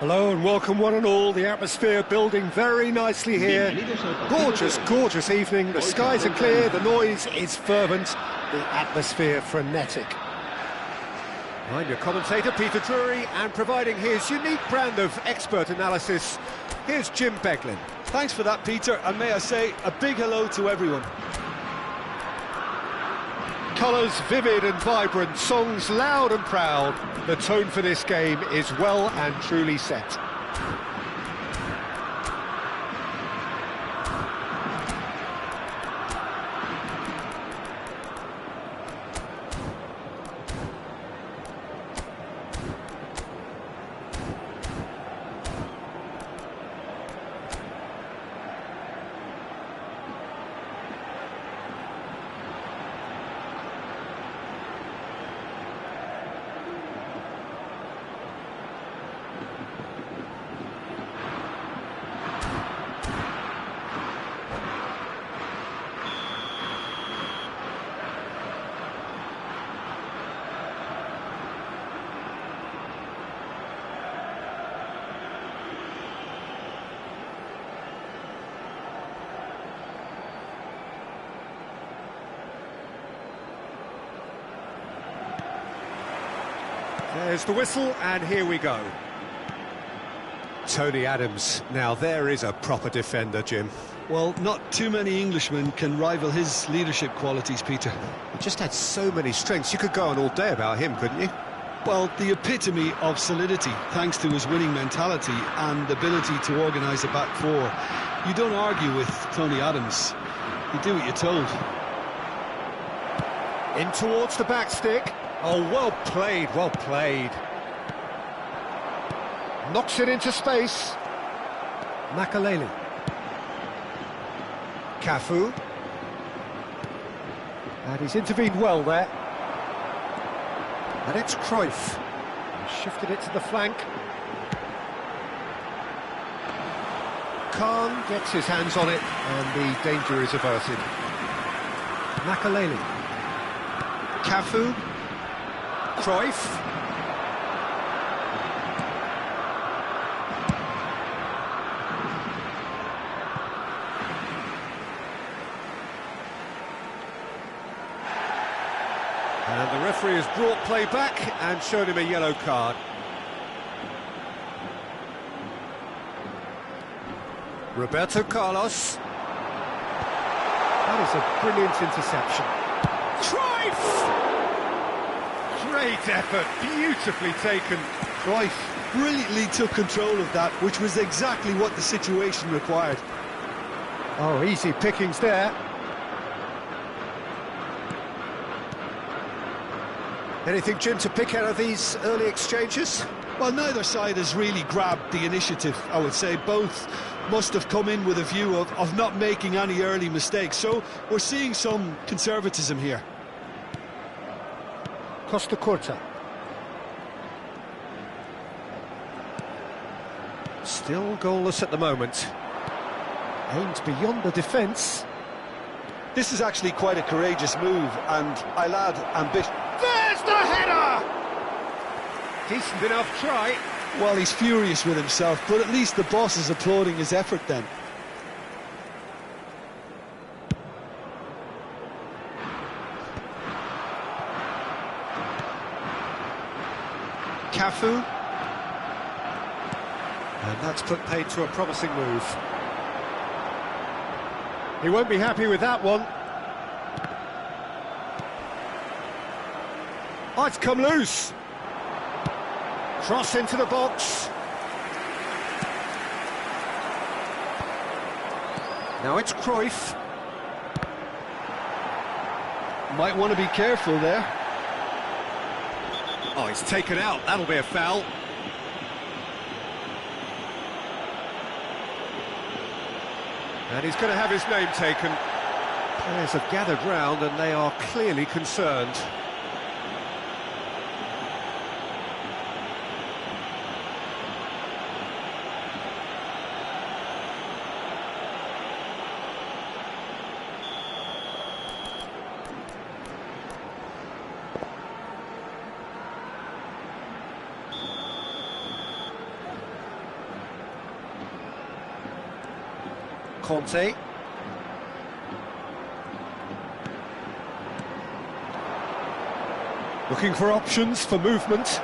Hello and welcome one and all. The atmosphere building very nicely here. Gorgeous, gorgeous evening. The skies are clear, the noise is fervent, the atmosphere frenetic. I'm your commentator, Peter Drury, and providing his unique brand of expert analysis, here's Jim Beglin. Thanks for that, Peter, and may I say a big hello to everyone. Colours vivid and vibrant, songs loud and proud. The tone for this game is well and truly set. There's the whistle, and here we go. Tony Adams. Now there is a proper defender, Jim. Well, not too many Englishmen can rival his leadership qualities, Peter. He just had so many strengths. You could go on all day about him, couldn't you? Well, the epitome of solidity, thanks to his winning mentality and ability to organise a back four. You don't argue with Tony Adams. You do what you're told. In towards the back stick. Oh, well played, well played. Knocks it into space. Makaleli. Cafu. And he's intervened well there. And it's Cruyff. He's shifted it to the flank. Khan gets his hands on it, and the danger is averted. Makaleli. Cafu. Cruyff. And the referee has brought play back and shown him a yellow card. Roberto Carlos. That is a brilliant interception. Cruyff! Great effort, beautifully taken. Cruyff brilliantly took control of that, which was exactly what the situation required. Oh, easy pickings there. Anything, Jim, to pick out of these early exchanges? Well, neither side has really grabbed the initiative, I would say. Both must have come in with a view of not making any early mistakes. So we're seeing some conservatism here. Costa Curta. Still goalless at the moment. Aimed beyond the defence. This is actually quite a courageous move, and I'll add ambition. There's the header! Decent enough try. Well, he's furious with himself, but at least the boss is applauding his effort then. Cafu. And that's put paid to a promising move. He won't be happy with that one. Oh, it's come loose. Cross into the box. Now it's Cruyff. Might want to be careful there. Oh, he's taken out. That'll be a foul. And he's going to have his name taken. Players have gathered round and they are clearly concerned. Conte. Looking for options for movement.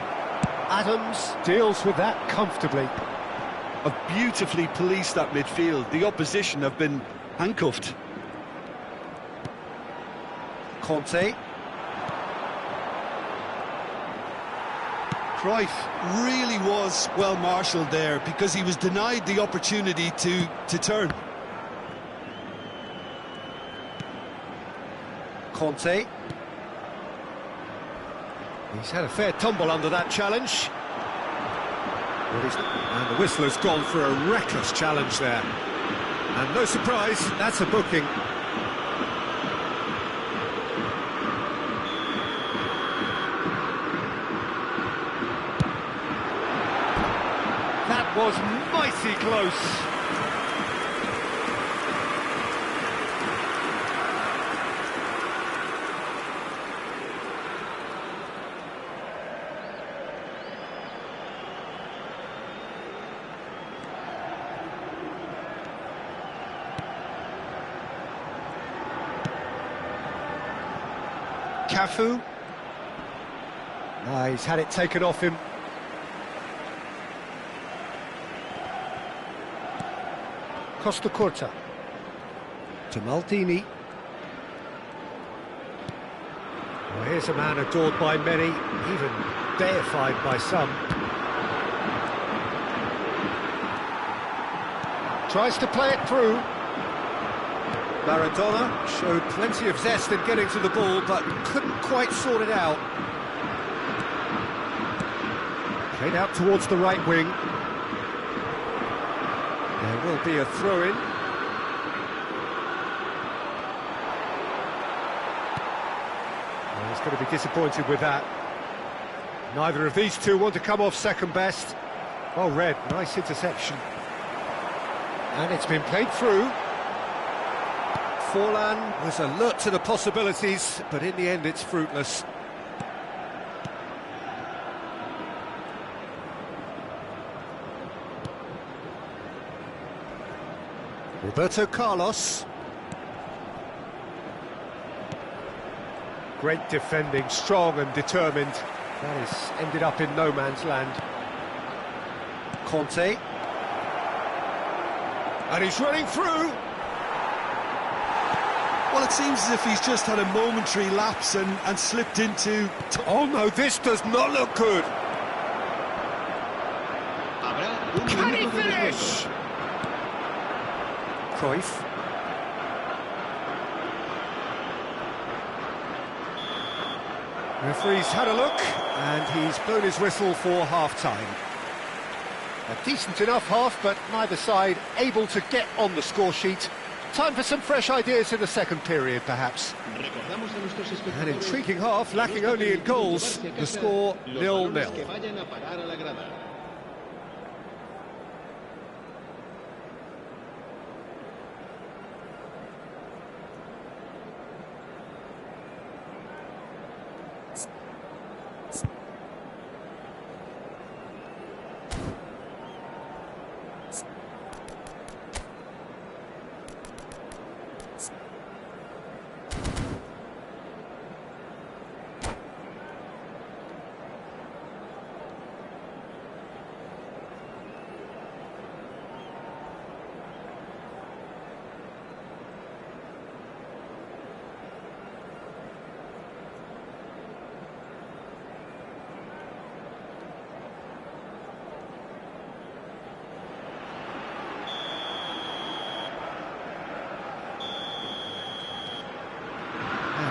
Adams deals with that comfortably. Have beautifully policed that midfield. The opposition have been handcuffed. Conte. Cruyff really was well marshalled there because he was denied the opportunity to turn. Conte. He's had a fair tumble under that challenge. And the whistler's gone for a reckless challenge there. And no surprise, that's a booking. That was mighty close. Cafu. He's had it taken off him. Costa Curta. To Maldini. Well, here's a man adored by many, even deified by some. Tries to play it through. Maradona showed plenty of zest in getting to the ball, but couldn't quite sort it out. Played out towards the right wing. There will be a throw-in. Well, he's going to be disappointed with that. Neither of these two want to come off second best. Well read, nice interception. And it's been played through. Forlan was alert to the possibilities, but in the end it's fruitless. Roberto Carlos. Great defending, strong and determined. That has ended up in no man's land. Conte. And he's running through. Well, it seems as if he's just had a momentary lapse and slipped into... Oh no, this does not look good. Can he finish? Cruyff. Referee's had a look, and he's blown his whistle for half-time. A decent enough half, but neither side able to get on the score sheet. Time for some fresh ideas in the second period, perhaps. An intriguing half, lacking only in goals. The score 0-0.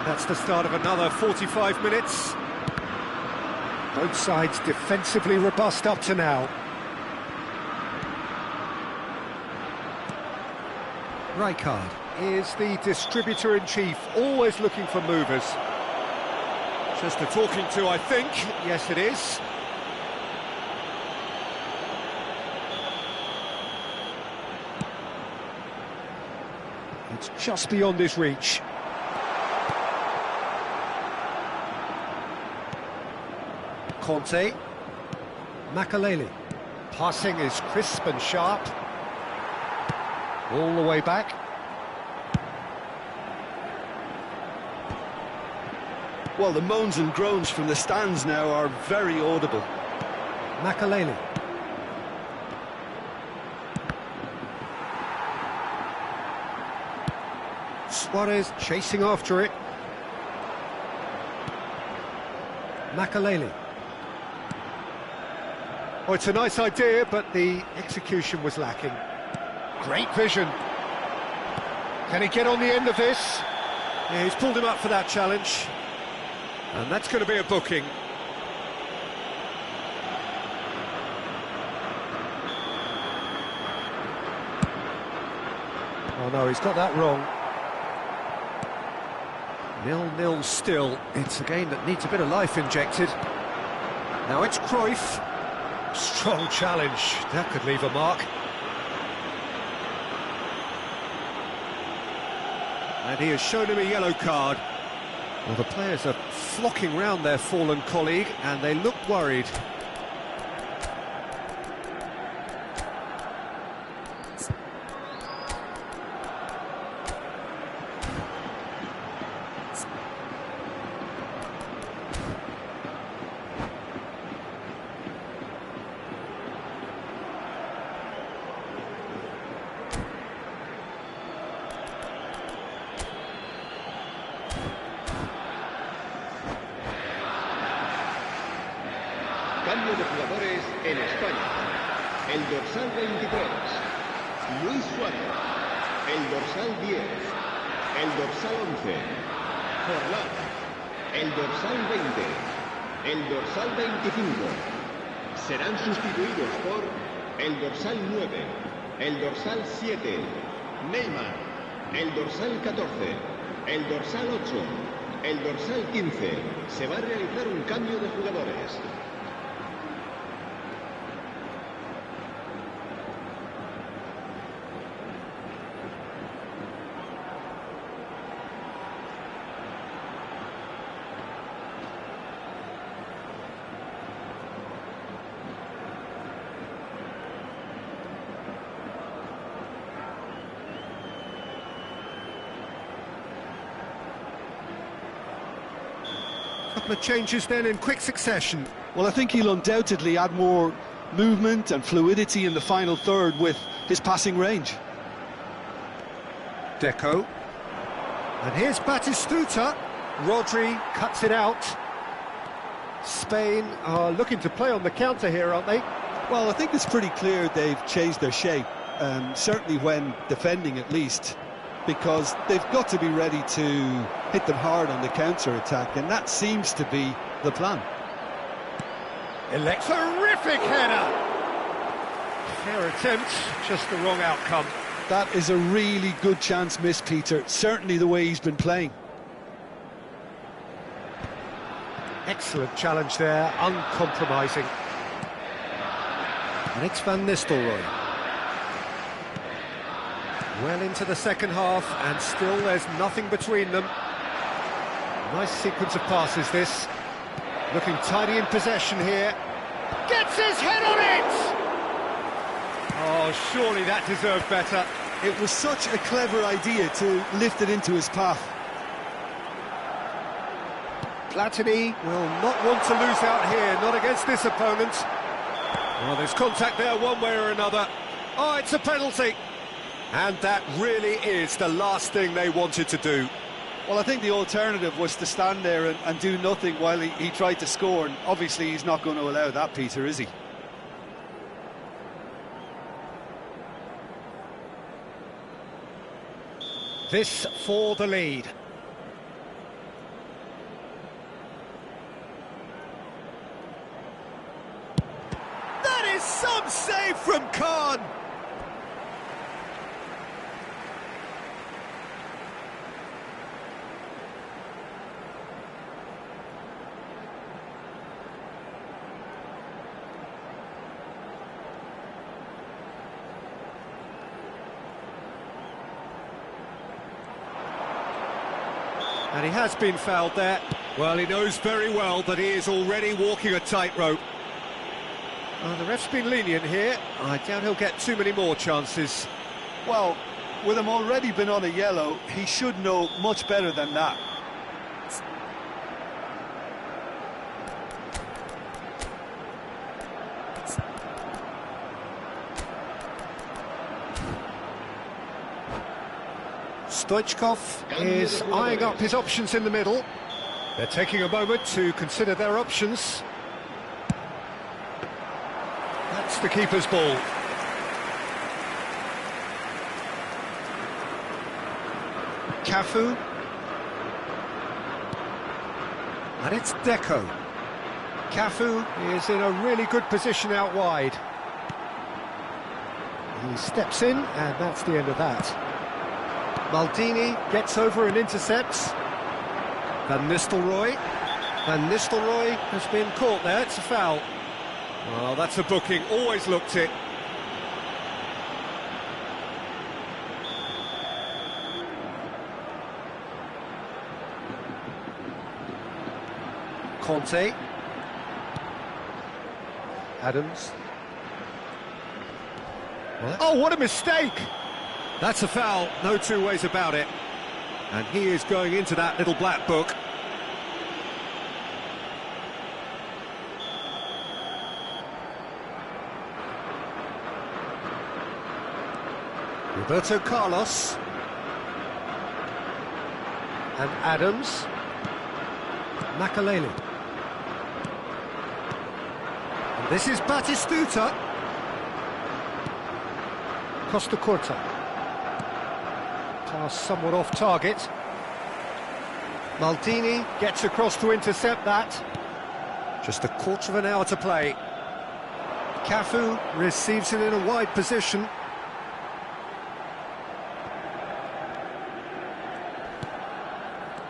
That's the start of another 45 minutes. Both sides defensively robust up to now. Rijkaard is the distributor-in-chief, always looking for movers. Just a talking to, I think. Yes, it is. It's just beyond his reach. Conte. Makaleli. Passing is crisp and sharp. All the way back. Well, the moans and groans from the stands now are very audible. Makaleli. Suarez chasing after it. Makaleli. Oh, it's a nice idea, but the execution was lacking. Great vision. Can he get on the end of this? Yeah, he's pulled him up for that challenge. And that's going to be a booking. Oh no, he's got that wrong. 0-0 still. It's a game that needs a bit of life injected. Now it's Cruyff. Strong challenge. That could leave a mark. And he has shown him a yellow card. Well, the players are flocking round their fallen colleague, and they look worried. Cambio de jugadores en España. El dorsal 23, Luis Suárez. El dorsal 10, el dorsal 11, Forlán. El dorsal 20, el dorsal 25. Serán sustituidos por el dorsal 9, el dorsal 7, Neymar. El dorsal 14, el dorsal 8, el dorsal 15. Se va a realizar un cambio de jugadores. Couple of changes then in quick succession. Well, I think he'll undoubtedly add more movement and fluidity in the final third with his passing range. Deco. And here's Batistuta. Rodri cuts it out. Spain are looking to play on the counter here, aren't they? Well, I think it's pretty clear they've changed their shape, certainly when defending at least, because they've got to be ready to hit them hard on the counter-attack, and that seems to be the plan. Terrific header! Fair attempt, just the wrong outcome. That is a really good chance missed, Peter, certainly the way he's been playing. Excellent challenge there, uncompromising. And it's Van Nistelrooy. Well into the second half, and still there's nothing between them. Nice sequence of passes, this. Looking tidy in possession here. Gets his head on it! Oh, surely that deserved better. It was such a clever idea to lift it into his path. Platini will not want to lose out here, not against this opponent. Well, there's contact there one way or another. Oh, it's a penalty. And that really is the last thing they wanted to do. Well, I think the alternative was to stand there and do nothing while he tried to score, and obviously he's not going to allow that, Peter, is he? This for the lead. That is some save from Khan! And he has been fouled there. Well, he knows very well that he is already walking a tightrope. The ref's been lenient here. I doubt he'll get too many more chances. Well, with him already been on a yellow, he should know much better than that. Stoichkov is eyeing up his options in the middle. They're taking a moment to consider their options. That's the keeper's ball. Cafu. And it's Deco. Cafu is in a really good position out wide. He steps in, and that's the end of that. Maldini gets over and intercepts. Van Nistelrooy. Van Nistelrooy has been caught there, it's a foul. Well, that's a booking, always looked it. Conte. Adams. Oh, what a mistake! That's a foul, no two ways about it. And he is going into that little black book. Roberto Carlos. And Adams. Makaleli. And this is Batistuta. Costa Curta. Pass somewhat off target. Maldini gets across to intercept that. Just a quarter of an hour to play. Cafu receives it in a wide position.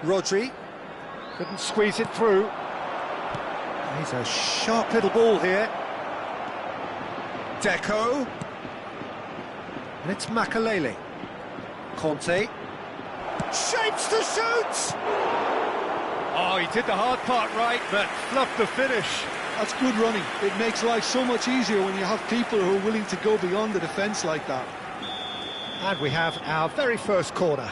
Rodri couldn't squeeze it through. He's a sharp little ball here. Deco. And it's Makaleli. Conte. Shapes to shoot! Oh, he did the hard part right, but fluffed the finish. That's good running. It makes life so much easier when you have people who are willing to go beyond the defence like that. And we have our very first corner.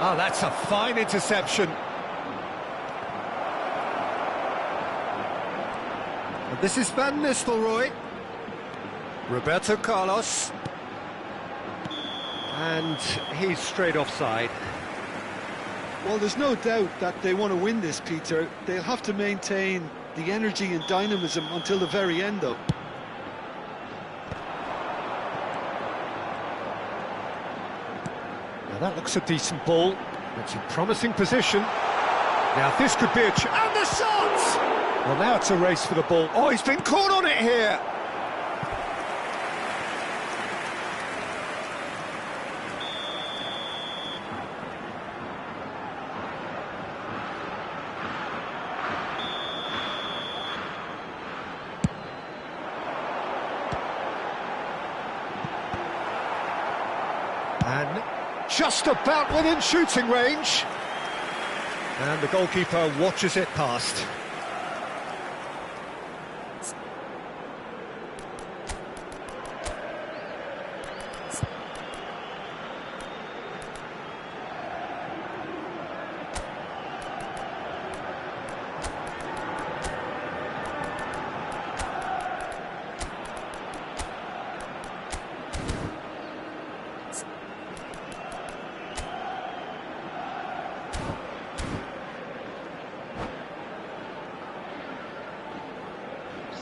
Oh, that's a fine interception. And this is Van Nistelrooy. Roberto Carlos. And he's straight offside. Well, there's no doubt that they want to win this, Peter. They'll have to maintain the energy and dynamism until the very end, though. That looks a decent ball. It's a promising position. Now this could be a and the shot! Well, now it's a race for the ball. Oh, he's been caught on it here. And just about within shooting range. And the goalkeeper watches it past.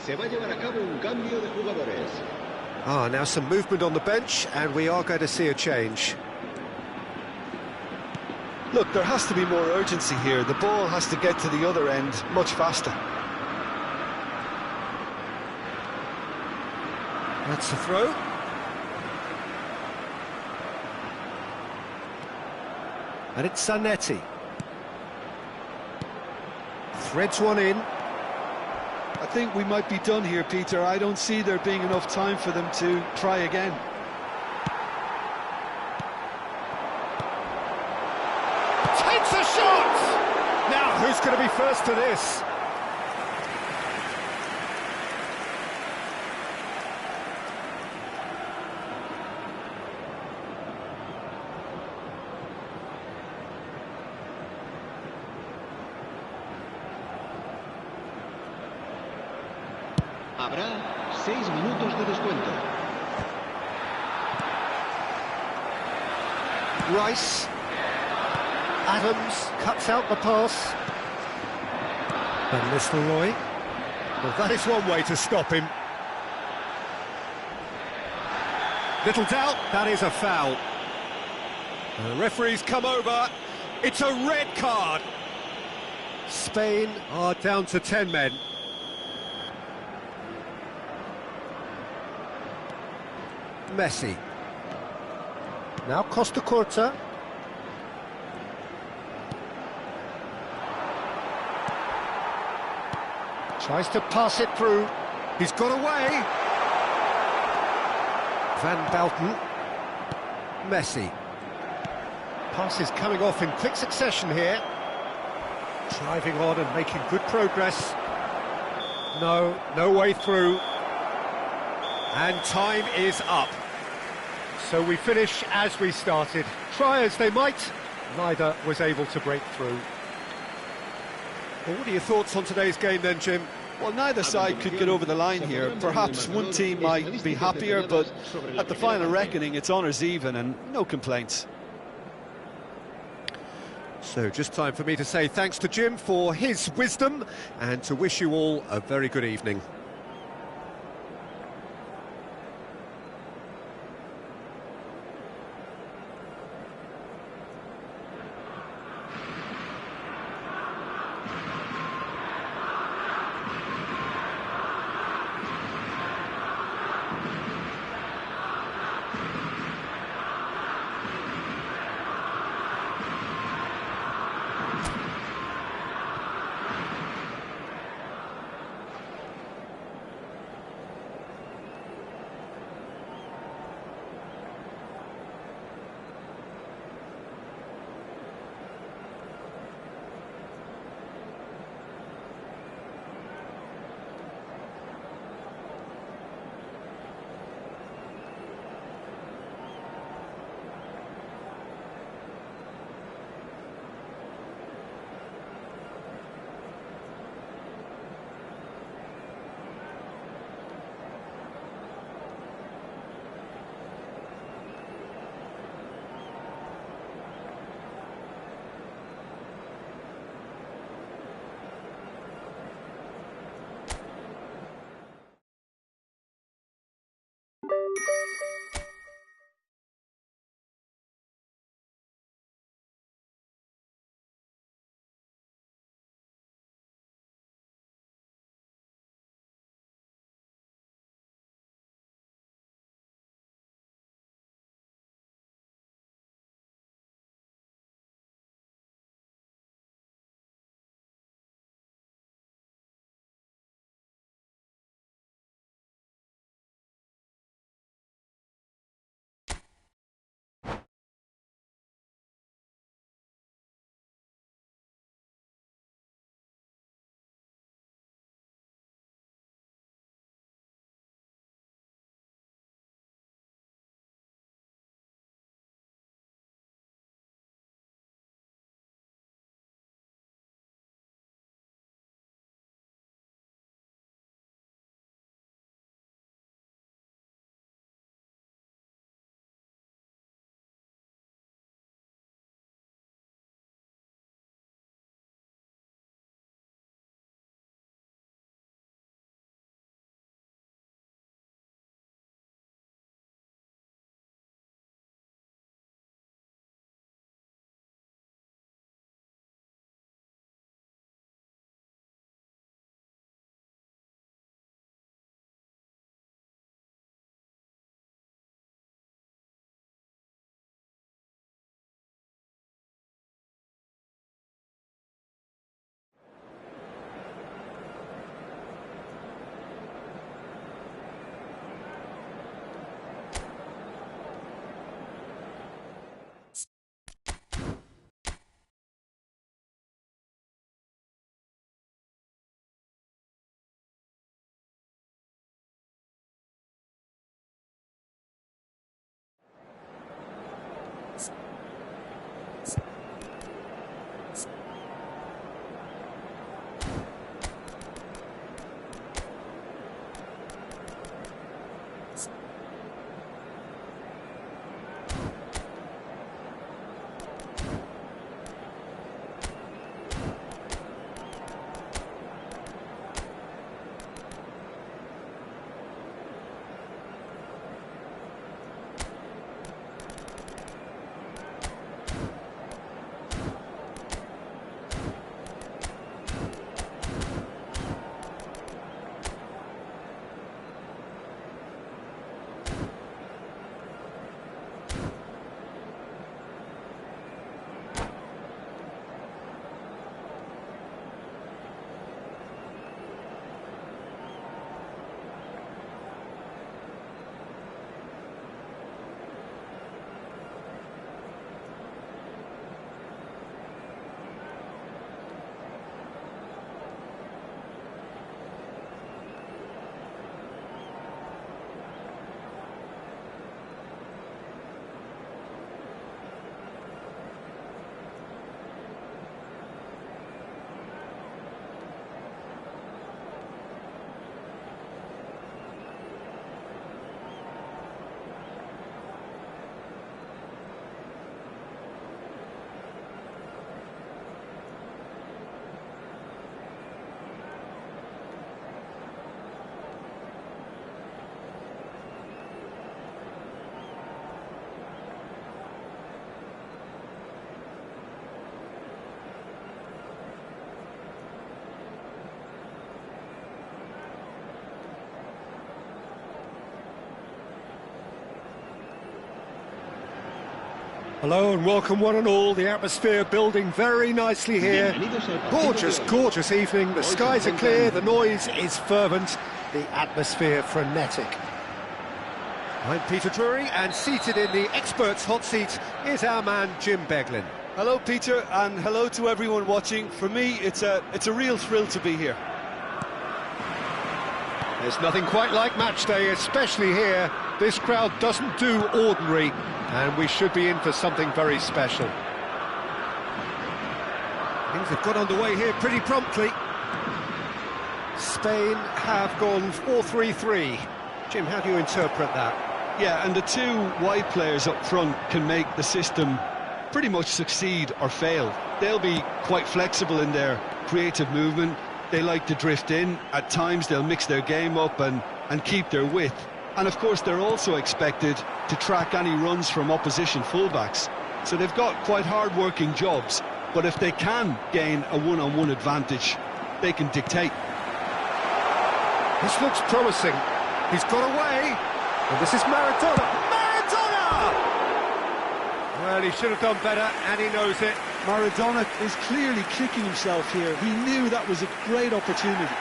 Se va a llevar a cabo un cambio de jugadores. Now some movement on the bench, and we are going to see a change. Look, there has to be more urgency here. The ball has to get to the other end much faster. That's the throw. And it's Zanetti. Threads one in. I think we might be done here, Peter. I don't see there being enough time for them to try again. first to this. Habrá 6 minutos de descuento. Rice. Adams cuts out the pass. Van Nistelrooy. Well, that is one way to stop him. Little doubt, that is a foul. The referee's come over. It's a red card. Spain are down to 10 men. Messi. Now Costa Curta. Tries to pass it through. He's got away. Van Belten. Messi. Pass is coming off in quick succession here. Driving on and making good progress. No way through. And time is up. So we finish as we started. Try as they might, neither was able to break through. Well, what are your thoughts on today's game then, Jim? Well, neither side could get over the line here. Perhaps one team might be happier, but at the final reckoning, it's honours even and no complaints. So just time for me to say thanks to Jim for his wisdom and to wish you all a very good evening. Hello and welcome one and all. The atmosphere building very nicely here. Gorgeous, gorgeous evening. The skies are clear, the noise is fervent, the atmosphere frenetic. I'm Peter Drury, and seated in the experts' hot seat is our man Jim Beglin. Hello, Peter, and hello to everyone watching. For me, it's a real thrill to be here. There's nothing quite like match day, especially here. This crowd doesn't do ordinary, and we should be in for something very special. Things have got underway here pretty promptly. Spain have gone 4-3-3. Jim, how do you interpret that? Yeah, and the two wide players up front can make the system pretty much succeed or fail. They'll be quite flexible in their creative movement. They like to drift in. At times they'll mix their game up and keep their width. And of course they're also expected to track any runs from opposition fullbacks. So they've got quite hard-working jobs, but if they can gain a one-on-one advantage, they can dictate. This looks promising. He's got away, and this is Maradona. Maradona! Well, he should have done better, and he knows it. Maradona is clearly kicking himself here. He knew that was a great opportunity.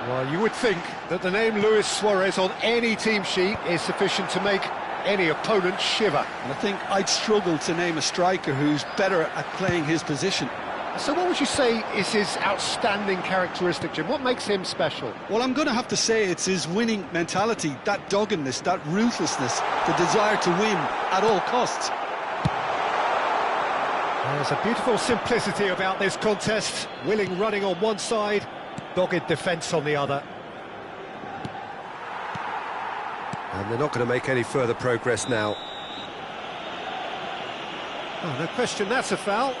Well, you would think that the name Luis Suarez on any team sheet is sufficient to make any opponent shiver. And I think I'd struggle to name a striker who's better at playing his position. So what would you say is his outstanding characteristic, Jim? What makes him special? Well, I'm going to have to say it's his winning mentality, that doggedness, that ruthlessness, the desire to win at all costs. There's a beautiful simplicity about this contest. Willing running on one side, dogged defence on the other. And they're not going to make any further progress now. Oh, no question, that's a foul.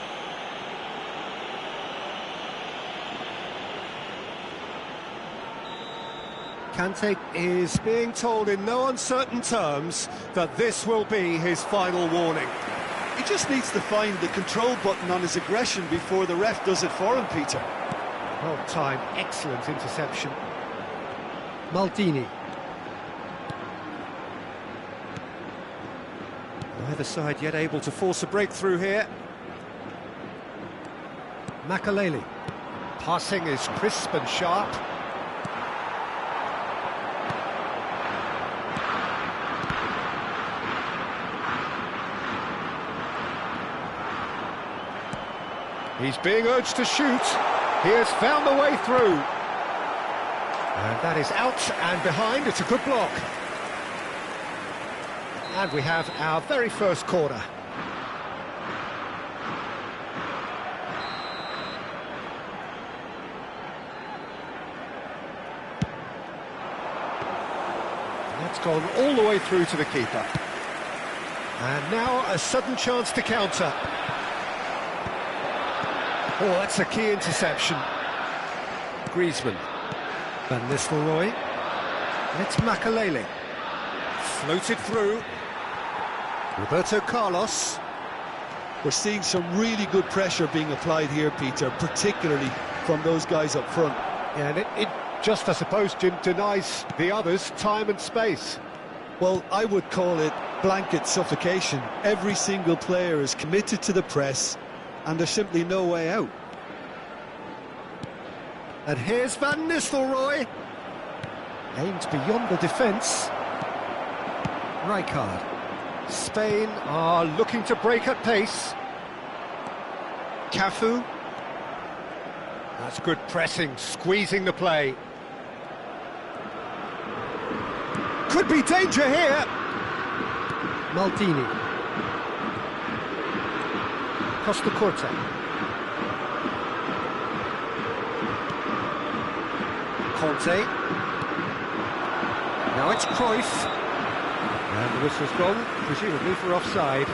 Kante is being told in no uncertain terms that this will be his final warning. He just needs to find the control button on his aggression before the ref does it for him, Peter. Well timed, excellent interception. Maldini. Neither side yet able to force a breakthrough here. Makaleli. Passing is crisp and sharp. He's being urged to shoot. He has found the way through. And that is out and behind. It's a good block. And we have our very first corner. That's gone all the way through to the keeper. And now a sudden chance to counter. Oh, that's a key interception. Griezmann. Van Nistelrooy. It's Makaleli. Floated through. Roberto Carlos. We're seeing some really good pressure being applied here, Peter, particularly from those guys up front. Yeah, and it just, I suppose, Jim, denies the others time and space. Well, I would call it blanket suffocation. Every single player is committed to the press, and there's simply no way out. And here's Van Nistelrooy. Aimed beyond the defence. Rijkaard. Spain are looking to break at pace. Cafu. That's good pressing, squeezing the play. Could be danger here. Maldini. Costa Corte. Conte. Now it's Cruyff. And the whistle's gone, presumably for offside.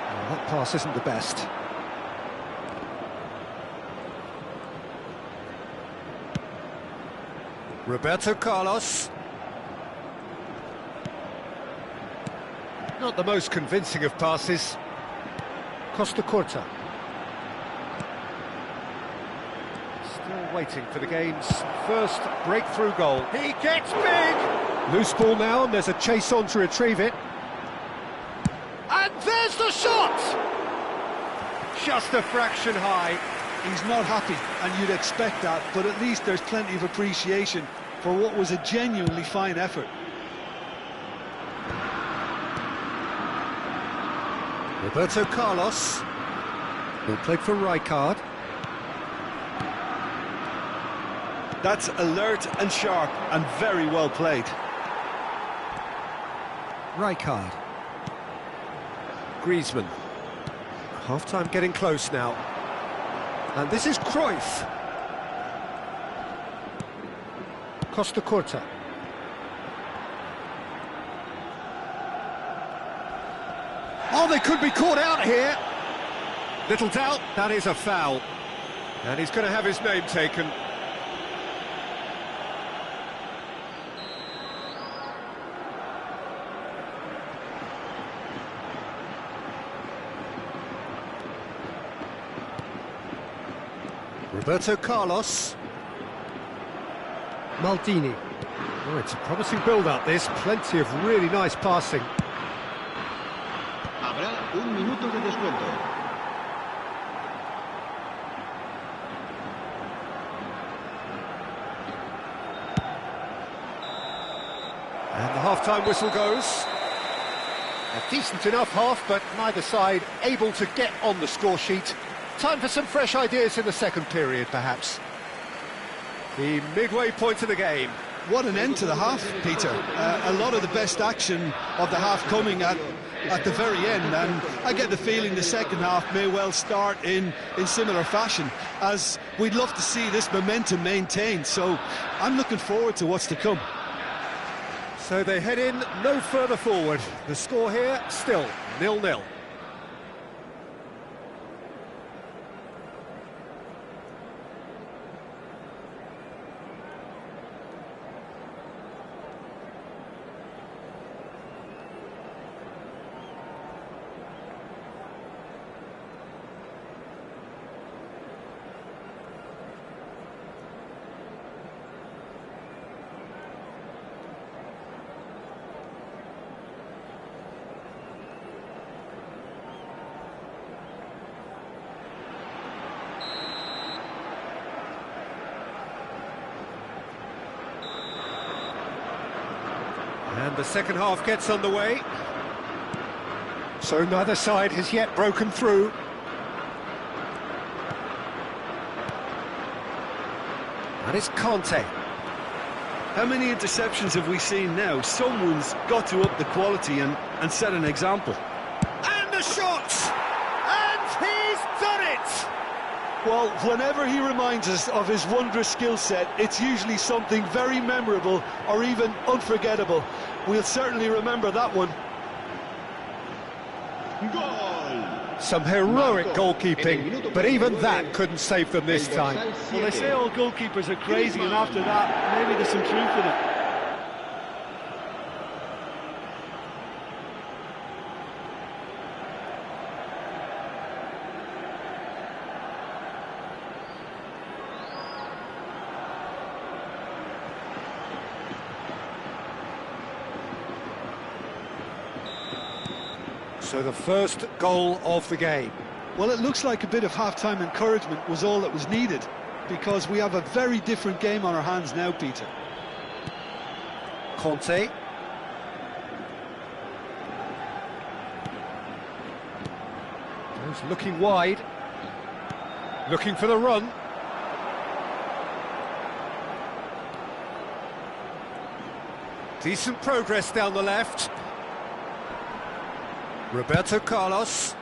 Well, that pass isn't the best. Roberto Carlos. Not the most convincing of passes. Costa Curta. Still waiting for the game's first breakthrough goal. He gets big! Loose ball now, and there's a chase on to retrieve it. And there's the shot! Just a fraction high. He's not happy, and you'd expect that, but at least there's plenty of appreciation for what was a genuinely fine effort. Roberto Carlos, who played for Rijkaard. That's alert and sharp and very well played. Rijkaard. Griezmann. Half-time getting close now. And this is Cruyff. Costa Curta. Oh, they could be caught out here. Little doubt, that is a foul. And he's going to have his name taken. Roberto Carlos. Maldini. Oh, it's a promising build-up, this. Plenty of really nice passing. Habrá un minuto de descuento. And the half-time whistle goes. A decent enough half, but neither side able to get on the score sheet. Time for some fresh ideas in the second period, perhaps. The midway point of the game. What an end to the half, Peter. A lot of the best action of the half coming at the very end, and I get the feeling the second half may well start in similar fashion, as we'd love to see this momentum maintained, so I'm looking forward to what's to come. So they head in no further forward. The score here still 0-0. And the second half gets underway. So neither side has yet broken through. And it's Conte. How many interceptions have we seen now? Someone's got to up the quality and set an example. And the shot! And he's done it! Well, whenever he reminds us of his wondrous skill set, it's usually something very memorable or even unforgettable. We'll certainly remember that one. Goal! Some heroic goalkeeping, but even that couldn't save them this time. Well, they say all goalkeepers are crazy, and after that, maybe there's some truth in it. So the first goal of the game. Well, it looks like a bit of half-time encouragement was all that was needed, because we have a very different game on our hands now, Peter. Conte. Goes looking wide. Looking for the run. Decent progress down the left. Roberto Carlos.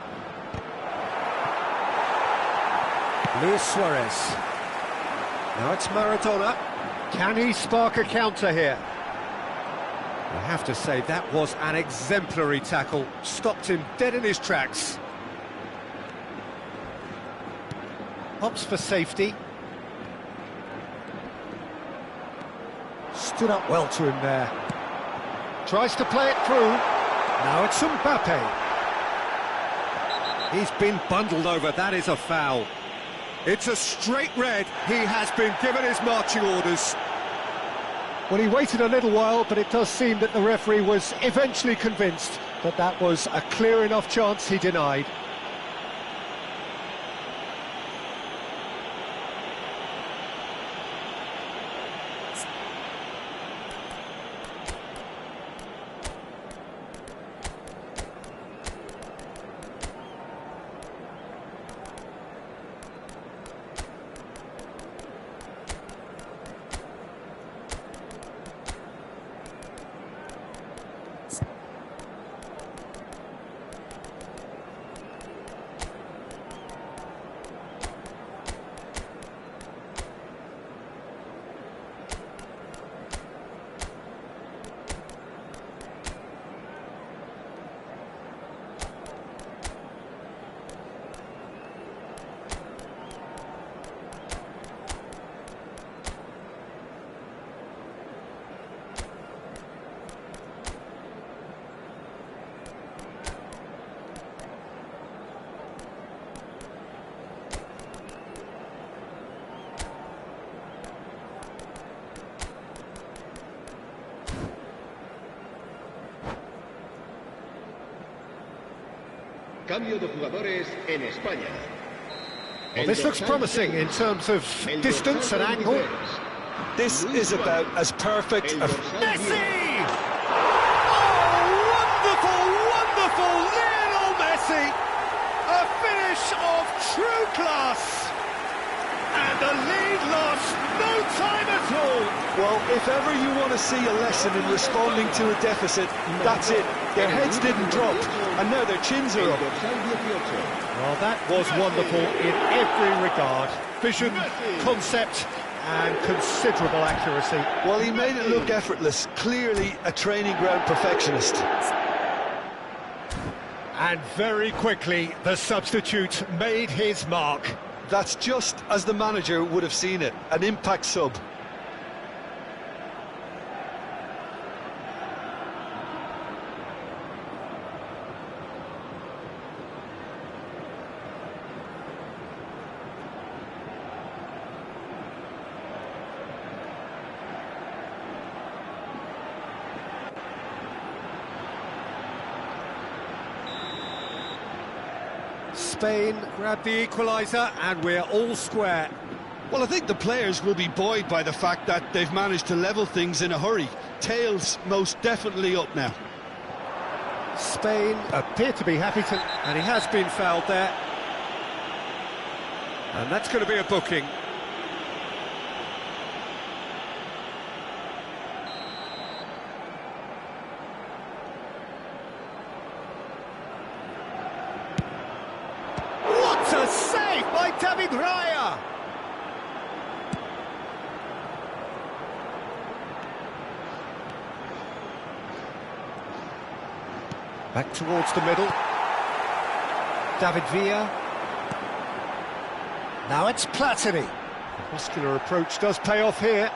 Luis Suarez. Now it's Maradona. Can he spark a counter here? I have to say, that was an exemplary tackle. Stopped him dead in his tracks. Opts for safety. stood up well to him there. Tries to play it through. Now it's Mbappe. He's been bundled over, that is a foul. It's a straight red, he has been given his marching orders. Well, he waited a little while, but it does seem that the referee was eventually convinced that that was a clear enough chance he denied. Cambio de jugadores en España. Well, this looks promising in terms of distance and angle. This is about as perfect a... Messi! Oh, wonderful, wonderful Lionel Messi! A finish of true class! And the lead lost no time at all! Well, if ever you want to see a lesson in responding to a deficit, that's it. Their heads didn't drop, and now their chins are up. Well, that was wonderful in every regard. Vision, concept, and considerable accuracy. Well, he made it look effortless. Clearly a training ground perfectionist. And very quickly, the substitute made his mark. That's just as the manager would have seen it, an impact sub. Spain grabbed the equaliser and we're all square. Well, I think the players will be buoyed by the fact that they've managed to level things in a hurry. Tails most definitely up now. Spain appear to be happy to... And he has been fouled there. And that's going to be a booking. A save by David Raya. Back towards the middle. David Villa. Now it's Platini. Muscular approach does pay off here.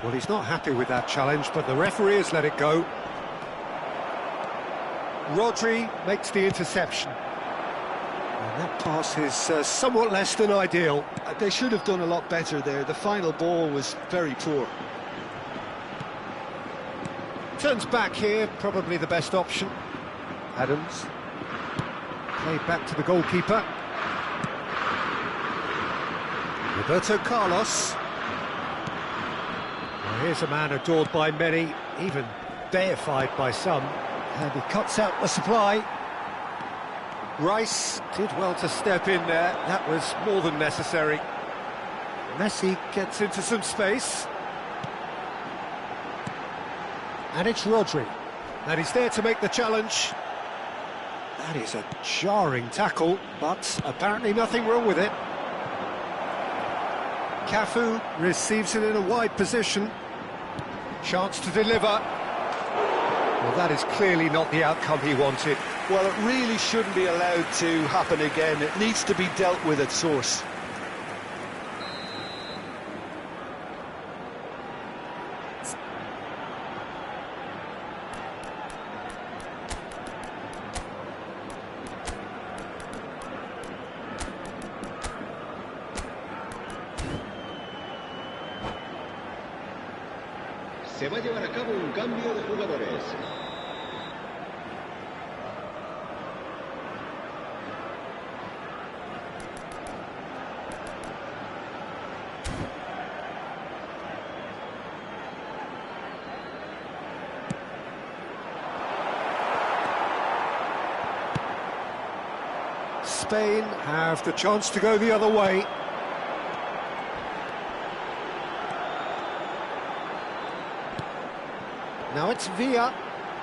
Well, he's not happy with that challenge, but the referee has let it go. Rodri makes the interception. And that pass is somewhat less than ideal. They should have done a lot better there. The final ball was very poor. Turns back here, probably the best option. Adams. Played back to the goalkeeper. Roberto Carlos. Well, here's a man adored by many, even deified by some. And he cuts out the supply. Rice did well to step in there. That was more than necessary. Messi gets into some space. And it's Rodri. And he's there to make the challenge. That is a jarring tackle, but apparently nothing wrong with it. Cafu receives it in a wide position. Chance to deliver. Well, that is clearly not the outcome he wanted. Well, it really shouldn't be allowed to happen again. It needs to be dealt with at source. Se va a llevar a cabo un cambio de jugadores. Spain have the chance to go the other way. Now it's Villa,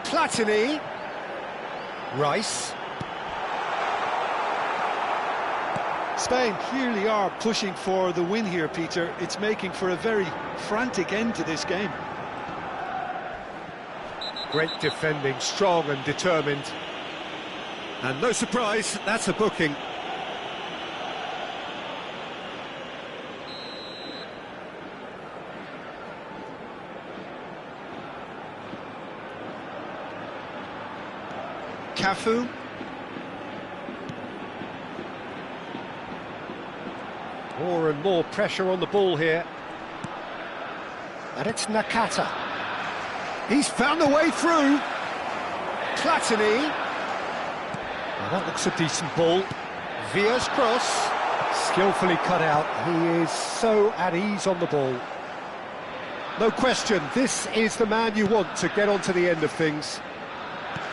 Platini, Rice. Spain clearly are pushing for the win here, Peter. It's making for a very frantic end to this game. Great defending, strong and determined. And no surprise, that's a booking. Cafu. More and more pressure on the ball here. And it's Nakata. He's found a way through. Platini. Well, that looks a decent ball. Villa's cross. Skillfully cut out. He is so at ease on the ball. No question, this is the man you want to get onto the end of things.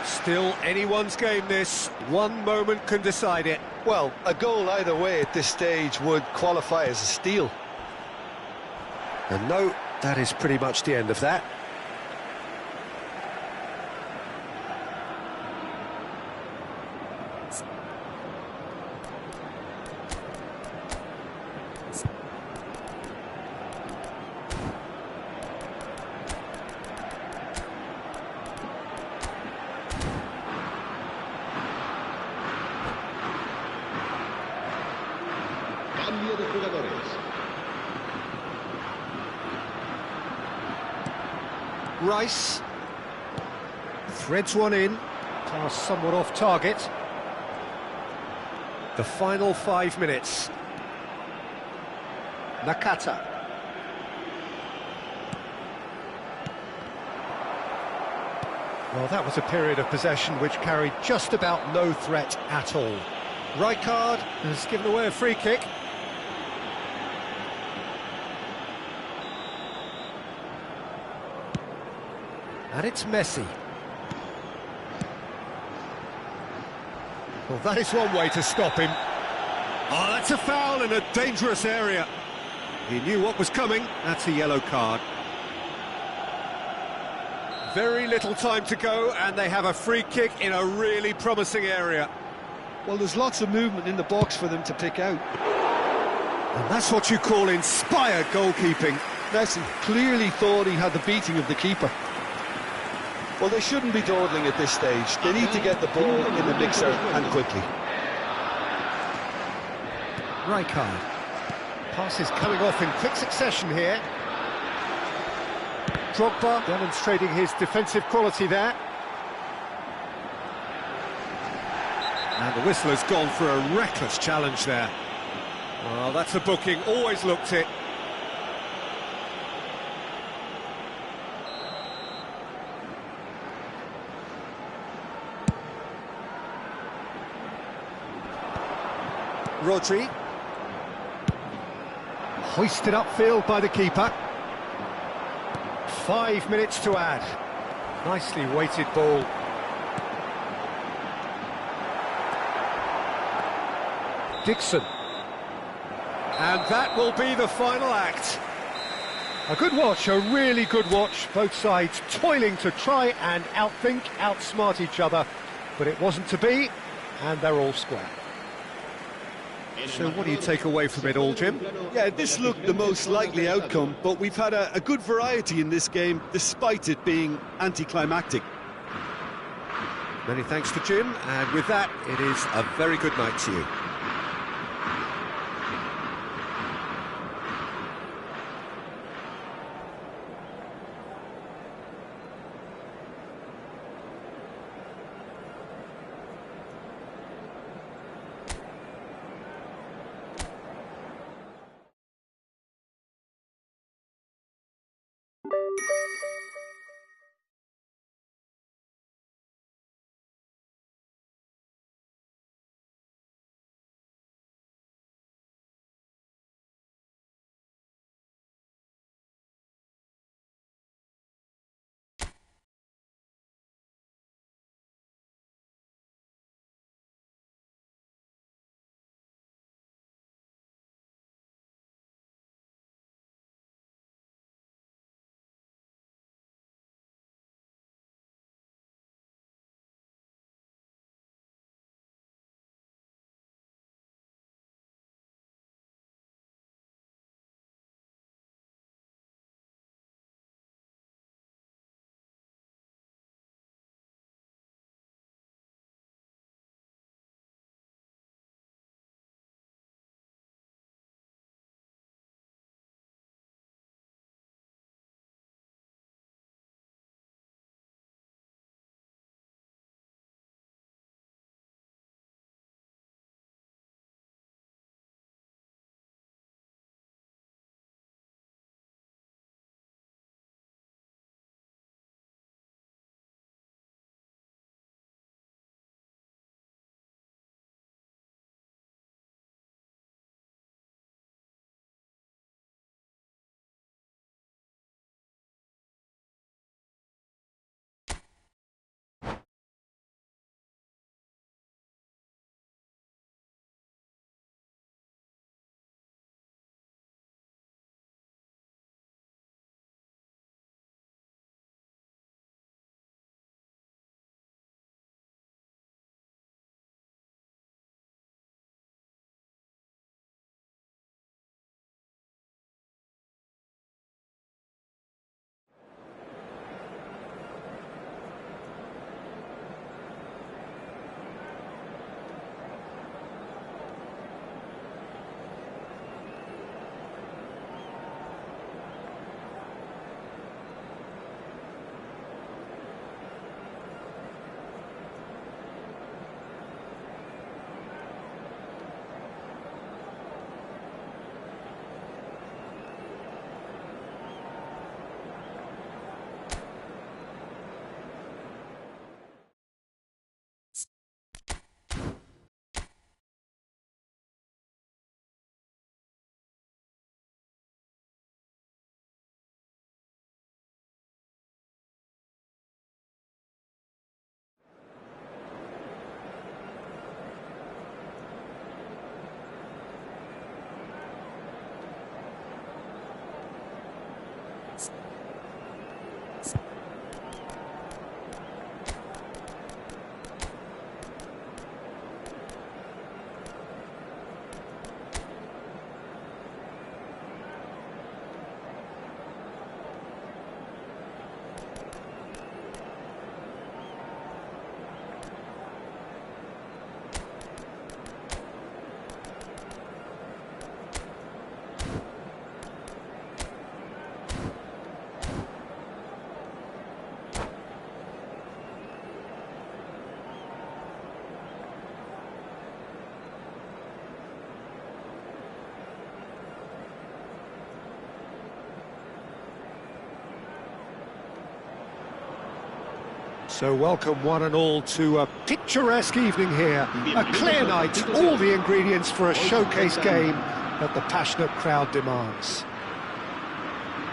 Still anyone's game, this. One moment can decide it. Well, a goal either way at this stage would qualify as a steal. And no, that is pretty much the end of that. Cambio de jugadores. Rice threads one in, pass somewhat off target. The final 5 minutes. Nakata. Well, that was a period of possession which carried just about no threat at all. Rijkaard has given away a free kick. And it's Messi. Well, that is one way to stop him. Oh, that's a foul in a dangerous area. He knew what was coming. That's a yellow card. Very little time to go, and they have a free kick in a really promising area. Well, there's lots of movement in the box for them to pick out. And that's what you call inspired goalkeeping. Messi clearly thought he had the beating of the keeper. Well, they shouldn't be dawdling at this stage. They need to get the ball in the mixer and quickly. Rijkaard. Passes coming off in quick succession here. Drogba demonstrating his defensive quality there. And the whistle has gone for a reckless challenge there. Well, that's a booking, always looked it. Rodri. Hoisted upfield by the keeper. 5 minutes to add. Nicely weighted ball. Dixon. And that will be the final act. A good watch, a really good watch. Both sides toiling to try and outthink, outsmart each other. But it wasn't to be, and they're all square. So what do you take away from it all, Jim? Yeah, this looked the most likely outcome, but we've had a good variety in this game, despite it being anticlimactic. Many thanks to Jim, and with that, it is a very good night to you. So welcome one and all to a picturesque evening here. A clear night, all the ingredients for a showcase game that the passionate crowd demands.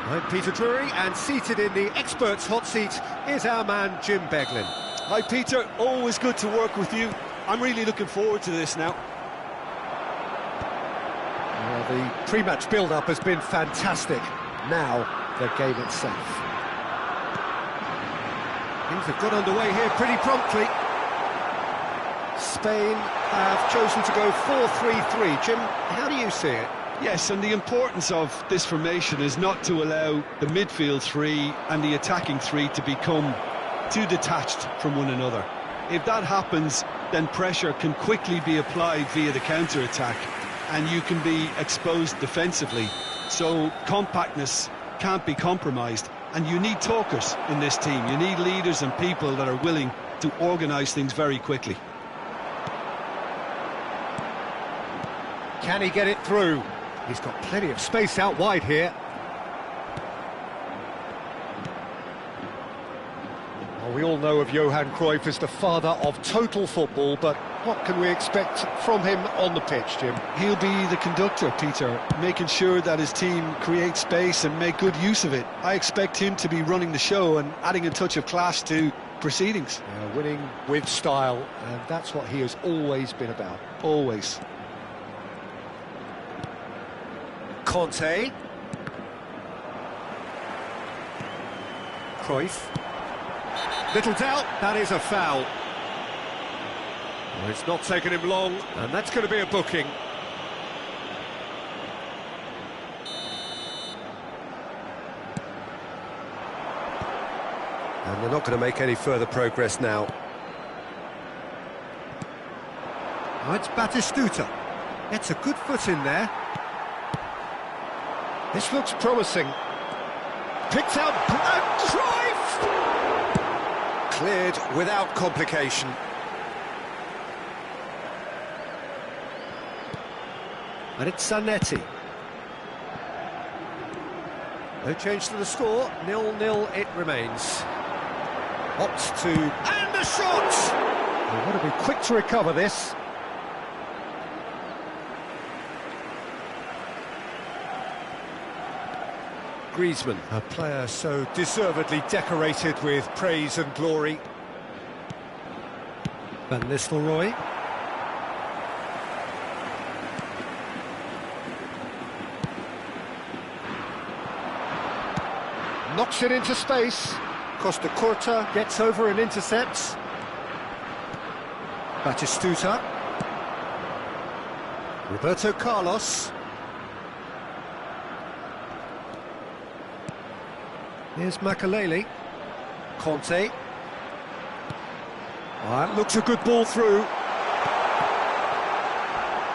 I'm Peter Drury, and seated in the experts' hot seat is our man Jim Beglin. Hi Peter, always good to work with you. I'm really looking forward to this now. Well, the pre-match build-up has been fantastic. Now, the game itself. Things have got underway here pretty promptly. Spain have chosen to go 4-3-3. Jim, how do you see it? Yes, and the importance of this formation is not to allow the midfield three and the attacking three to become too detached from one another. If that happens, then pressure can quickly be applied via the counter-attack, and you can be exposed defensively. So compactness can't be compromised, and you need talkers in this team. You need leaders and people that are willing to organise things very quickly. Can he get it through? He's got plenty of space out wide here. Well, we all know of Johan Cruyff as the father of total football, but what can we expect from him on the pitch, Jim? He'll be the conductor, Peter, making sure that his team creates space and make good use of it. I expect him to be running the show and adding a touch of class to proceedings. Yeah, winning with style, and that's what he has always been about. Always. Conte. Cruyff. Little doubt, that is a foul. Well, it's not taken him long, and that's going to be a booking. And they're not going to make any further progress now. Oh, it's Batistuta. Gets a good foot in there. This looks promising. Picked out Cruyff! Cleared without complication. And it's Zanetti. No change to the score, 0-0 it remains. Opts to... and a shot! They want to be quick to recover this. Griezmann, a player so deservedly decorated with praise and glory. Van Nistelrooy. Knocks it into space. Costa Curta gets over and intercepts. Batistuta. Roberto Carlos. Here's Makalele. Conte. Oh, that looks a good ball through.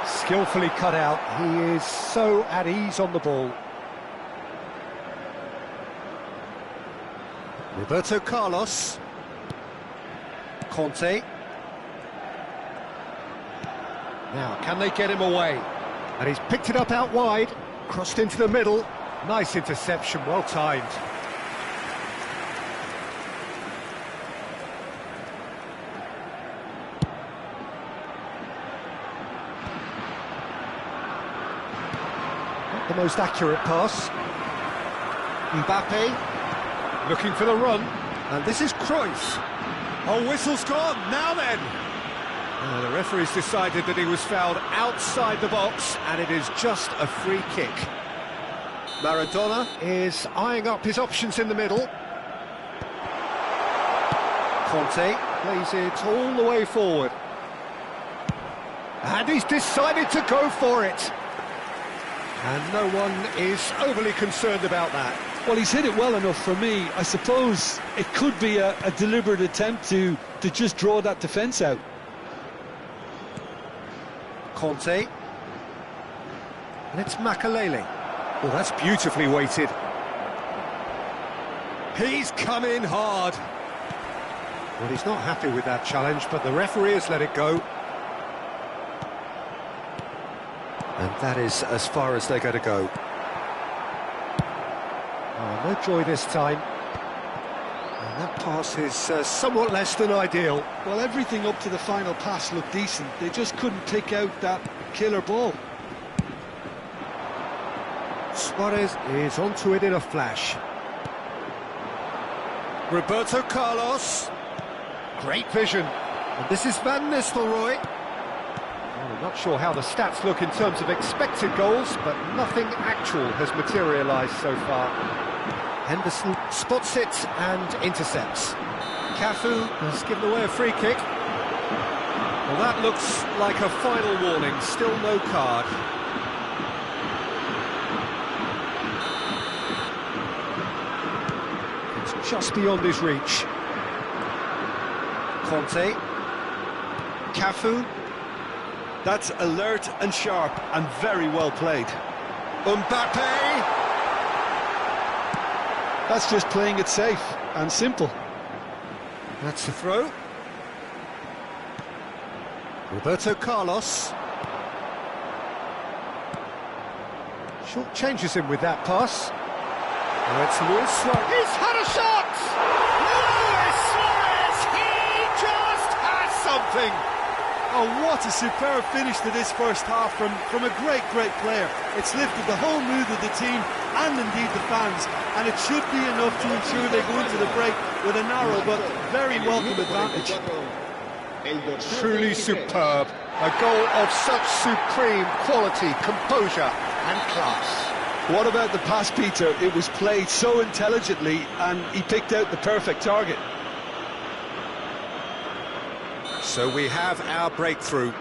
Skillfully cut out. He is so at ease on the ball. Roberto Carlos. Conte. Now, can they get him away? And he's picked it up out wide. Crossed into the middle. Nice interception, well timed. The most accurate pass. Mbappe looking for the run, and this is Cruyff. Oh, whistle's gone, now then! The referee's decided that he was fouled outside the box, and it is just a free kick. Maradona is eyeing up his options in the middle. Conte plays it all the way forward. And he's decided to go for it. And no one is overly concerned about that. Well, he's hit it well enough for me. I suppose it could be a deliberate attempt to just draw that defence out. Conte. And it's Makalele. Well, that's beautifully weighted. He's come in hard. Well, he's not happy with that challenge, but the referee has let it go. And that is as far as they're going to go. Oh, no joy this time. And that pass is somewhat less than ideal. Well, everything up to the final pass looked decent. They just couldn't pick out that killer ball. Suarez is onto it in a flash. Roberto Carlos. Great vision. And this is Van Nistelrooy. Well, I'm not sure how the stats look in terms of expected goals, but nothing actual has materialised so far. Henderson spots it and intercepts. Cafu has given away a free kick. Well, that looks like a final warning, still no card. It's just beyond his reach. Conte. Cafu. That's alert and sharp and very well played. Mbappe. That's just playing it safe and simple. That's the throw. Roberto Carlos. Short changes him with that pass. Now it's Luis Suarez. He's had a shot! Luis Suarez! He just has something! Oh, what a superb finish to this first half from a great player. It's lifted the whole mood of the team and indeed the fans, and it should be enough to ensure they go into the break with a narrow but very welcome advantage. Truly superb. A goal of such supreme quality, composure and class. What about the pass, Peter? It was played so intelligently and he picked out the perfect target. So we have our breakthrough.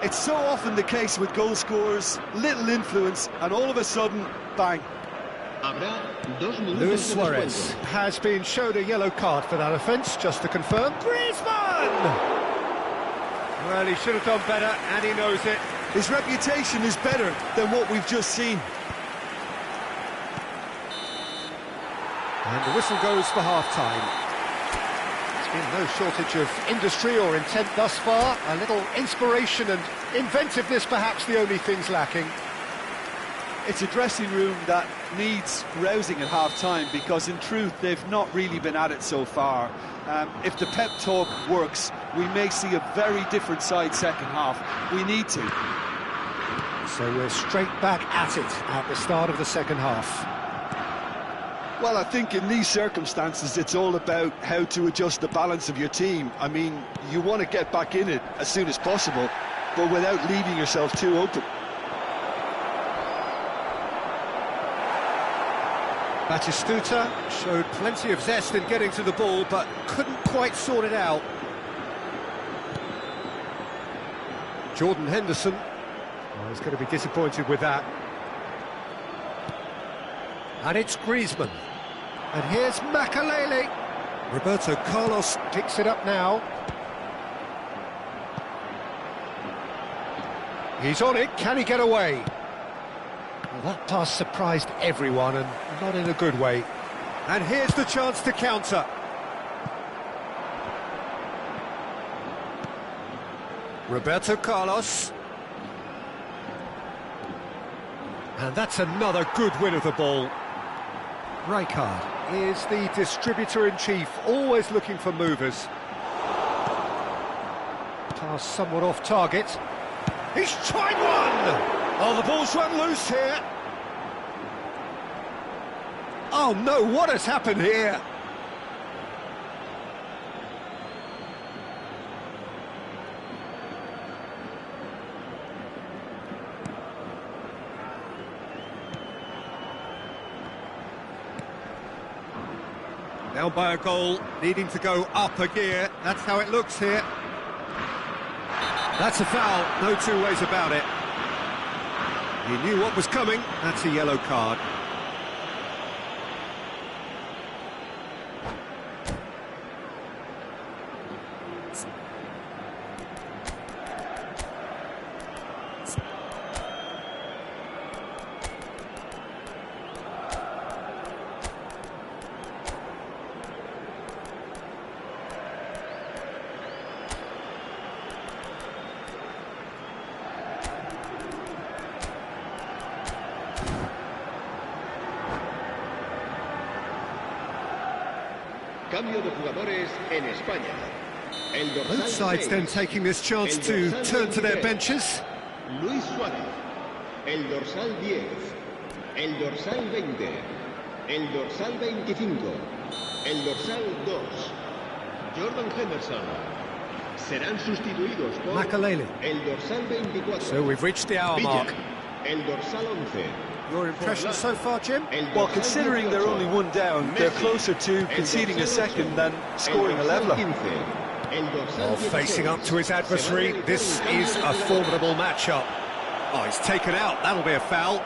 It's so often the case with goal scorers, little influence, and all of a sudden, bang. Luis Suarez has been showed a yellow card for that offence, just to confirm. Griezmann! Well, he should have done better, and he knows it. His reputation is better than what we've just seen. And the whistle goes for half-time. No shortage of industry or intent thus far. A little inspiration and inventiveness, perhaps the only things lacking. It's a dressing room that needs rousing at half-time because, in truth, they've not really been at it so far. If the pep talk works, we may see a very different side second half. We need to. So we're straight back at it at the start of the second half. Well, I think in these circumstances, it's all about how to adjust the balance of your team. I mean, you want to get back in it as soon as possible, but without leaving yourself too open. Batistuta showed plenty of zest in getting to the ball, but couldn't quite sort it out. Jordan Henderson, oh, he's going to be disappointed with that. And it's Griezmann. And here's Makalele. Roberto Carlos picks it up now. He's on it, can he get away? Well, that pass surprised everyone, and not in a good way. And here's the chance to counter. Roberto Carlos. And that's another good win of the ball. Rijkaard is the distributor-in-chief, always looking for movers. Pass somewhat off target. He's tried one! Oh, the ball's run loose here. Oh no, what has happened here? Down by a goal, needing to go up a gear. That's how it looks here. That's a foul, no two ways about it. He knew what was coming. That's a yellow card. Cambio de jugadores en España. El Both dorsal sides then 6, taking this chance el to dorsal turn to their 23, benches. Luis Suárez. El dorsal 10. El dorsal 20. El dorsal 25. El dorsal 2. Jordan Henderson. Serán sustituidos por Makalele. el dorsal 24. So we've reached the hour Villa. mark. El dorsal 11. Your impression so far, Jim? El Well, dorsal considering they're 18, only one down, they're Messi. closer to El conceding a dorsal second 8, than scoring a el dorsal leveler. 15, el dorsal Oh, facing 16. up to his adversary, Se va a this realizar un is cambio a de formidable matchup. Oh, he's taken out, that'll be a foul.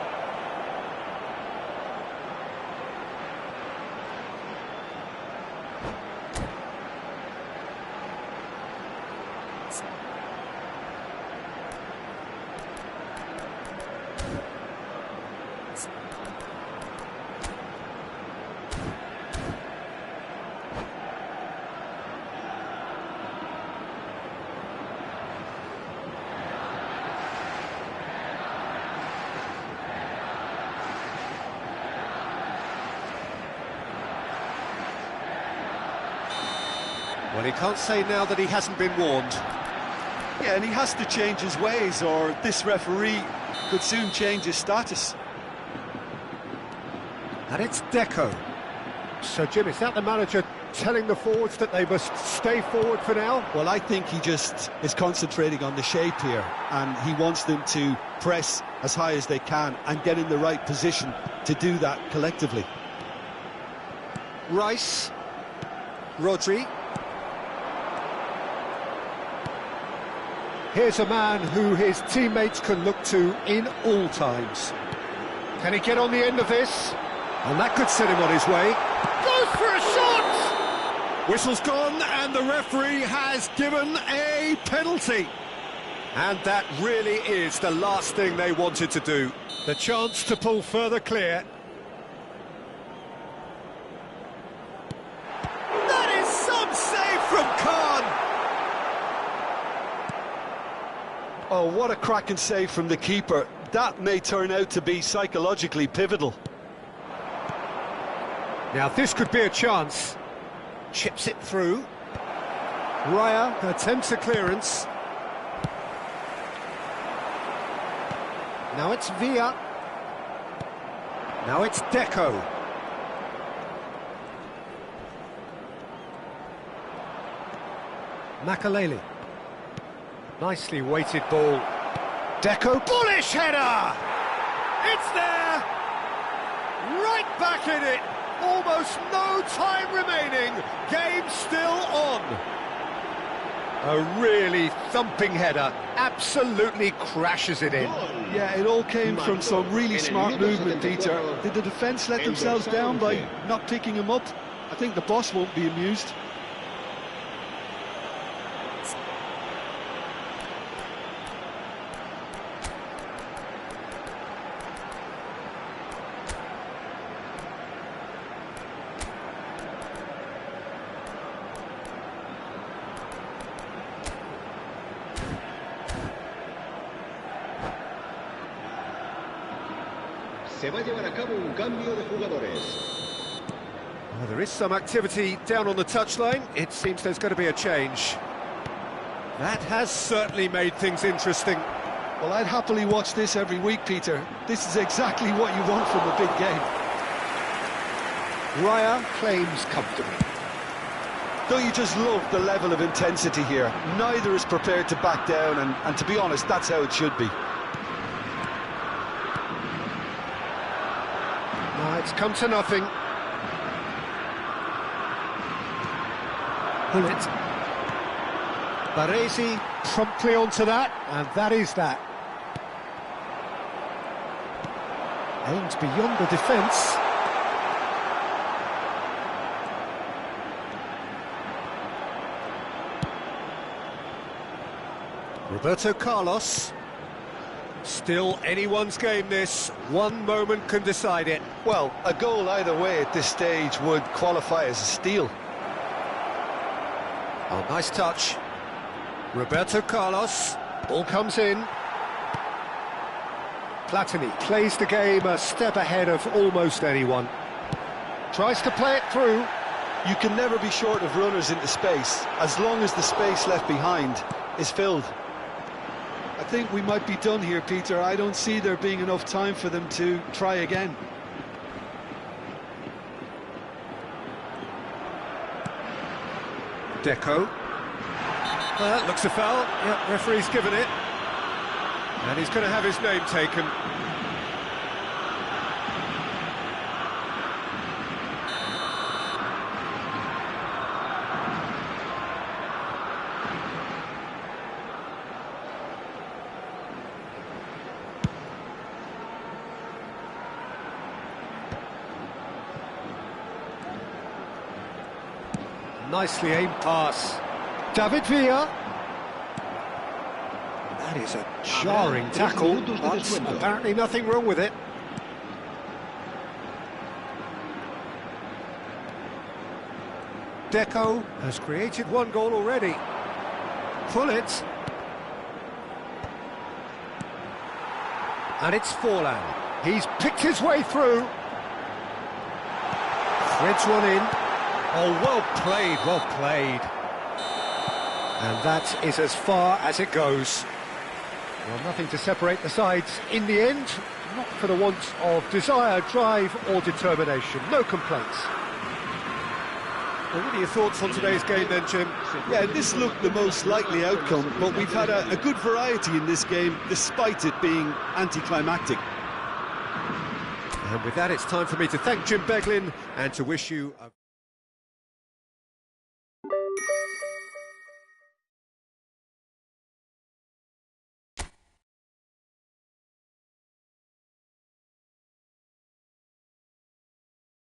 Well, he can't say now that he hasn't been warned. Yeah, and he has to change his ways, or this referee could soon change his status. And it's Deco. So, Jim, is that the manager telling the forwards that they must stay forward for now? Well, I think he just is concentrating on the shape here, and he wants them to press as high as they can and get in the right position to do that collectively. Rice. Rodri. Here's a man who his teammates can look to in all times. Can he get on the end of this? And that could set him on his way. Goes for a shot! Whistle's gone and the referee has given a penalty. And that really is the last thing they wanted to do. The chance to pull further clear. That is some save from Khan! Oh, what a cracking save from the keeper. That may turn out to be psychologically pivotal. Now this could be a chance. Chips it through. Raya attempts a clearance. Now it's Villa. Now it's Deco. Makalele. Nicely weighted ball. Deco, bullish header! It's there! Right back in it! Almost no time remaining. Game still on. A really thumping header. Absolutely crashes it in. Yeah, it all came from some really smart movement, Peter. Did the defence let themselves down by not picking him up? I think the boss won't be amused. Se va a llevar a cabo un cambio de jugadores. Well, there is some activity down on the touchline. It seems there's going to be a change. That has certainly made things interesting. Well, I'd happily watch this every week, Peter. This is exactly what you want from a big game. Raya claims comfortably. Don't you just love the level of intensity here? Neither is prepared to back down, and to be honest, that's how it should be. Now it's come to nothing. Bullet. Baresi promptly onto that, and that is that. Aims beyond the defence. Roberto Carlos. Still anyone's game this. One moment can decide it. Well, a goal either way at this stage would qualify as a steal. Oh, nice touch. Roberto Carlos. Ball comes in. Platini plays the game a step ahead of almost anyone. Tries to play it through. You can never be short of runners into space, as long as the space left behind is filled. I think we might be done here, Peter. I don't see there being enough time for them to try again. Deco. That looks a foul. Yeah, referee's given it. And he's going to have his name taken. Nicely aimed pass. David Villa. That is a jarring tackle, but apparently nothing wrong with it. Deco has created one goal already. Pull it. And it's Forlan. He's picked his way through. Threads one in. Oh, well played, well played. And that is as far as it goes. Well, nothing to separate the sides in the end, not for the want of desire, drive or determination. No complaints. Well, what are your thoughts on today's game then, Jim? Yeah, this looked the most likely outcome, but we've had a good variety in this game, despite it being anticlimactic. And with that, it's time for me to thank Jim Beglin and to wish you a